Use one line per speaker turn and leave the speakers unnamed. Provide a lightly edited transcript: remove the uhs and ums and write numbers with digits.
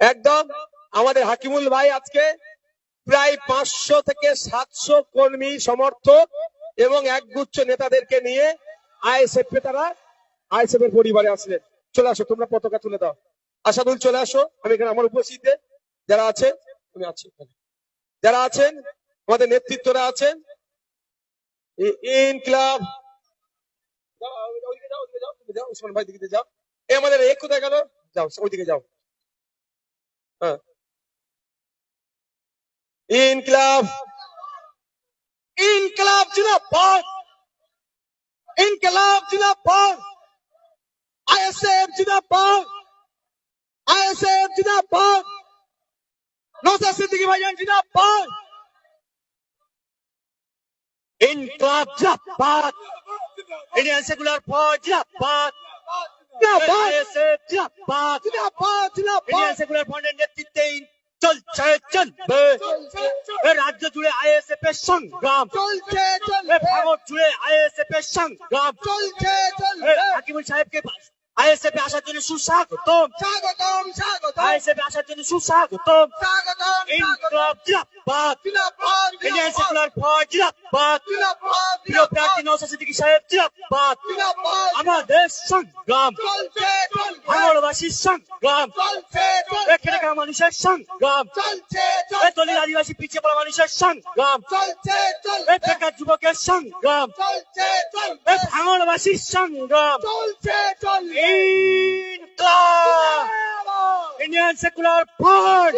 একদম আমাদের হাকিমুল ভাই আজকে প্রায় 500 থেকে 700 কর্মী সমর্থক এবং একগুচ্ছ নেতাদেরকে নিয়ে আইএসএফ তারা আইএসএফ এর পরিবারে আসলেন। চলে আসো, তোমরা পতাকা তুলে দাও। আসাদুল চলে আসো, আমি এখানে আমার উপস্থিতিতে যারা আছে আমি আছি, যারা আছেন আমাদের নেতৃত্বরা আছেন ইনকিলাব ওসমান ভাই দিকে যাও, এ আমাদের এক কোথায় গেল, যাও ওইদিকে যাও। হ্যাঁ, ইনকিলাব ইনকিলাব জিন্দাবাদ, ইনকিলাব জিন্দাবাদ, আইএসএফ জিন্দাবাদ, আইএসএফ জিন্দাবাদ, নওশাদ সিদ্দিকী ভাইজান জিন্দাবাদ, ইনকিলাব জিন্দাবাদ, ইন্ডিয়ান সেকুলার ফ্রন্ট জিন্দাবাদ, আইএসএফ জিন্দাবাদ, ইন্ডিয়ান সেকুলার ফ্রন্টের নেতৃত্বে চলছে চলবে, রাজ্য জুড়ে আইএসএফ এর সংগ্রাম চলছে, ভারত জুড়ে আইএসএফ এর সংগ্রাম চলছে, হাকিমুল সাহেবকে আইএসএফ এ আসার জন্য সুস্বাগতম, স্বাগতম স্বাগতম, আইএসএফ এ আসার জন্য সুস্বাগতম, স্বাগতম, ইনকিলাব জিন্দাবাদ, জিন্দাবাদ, ইন্ডিয়ান সেকুলার ফ্রন্ট জিন্দাবাদ, জিন্দাবাদ, প্রিয় প্রার্থী নওশাদ সিদ্দিকী সাহেব জিন্দাবাদ, জিন্দাবাদ, আমাদের সংগ্রাম চলছে চলবে, ভাঙড়বাসীর সংগ্রাম চলছে চলবে, এখানে মানুষের সংগ্রাম চলছে চলবে, দলিত আদিবাসী পিছিয়ে পড়া মানুষের সংগ্রাম চলছে চলবে, বেকার যুবকের সংগ্রাম চলছে চলবে, ভাঙড়বাসীর সংগ্রাম চলছে চলবে, ইনকিলাব, ইন্ডিয়ান সেকুলার ফ্রন্ট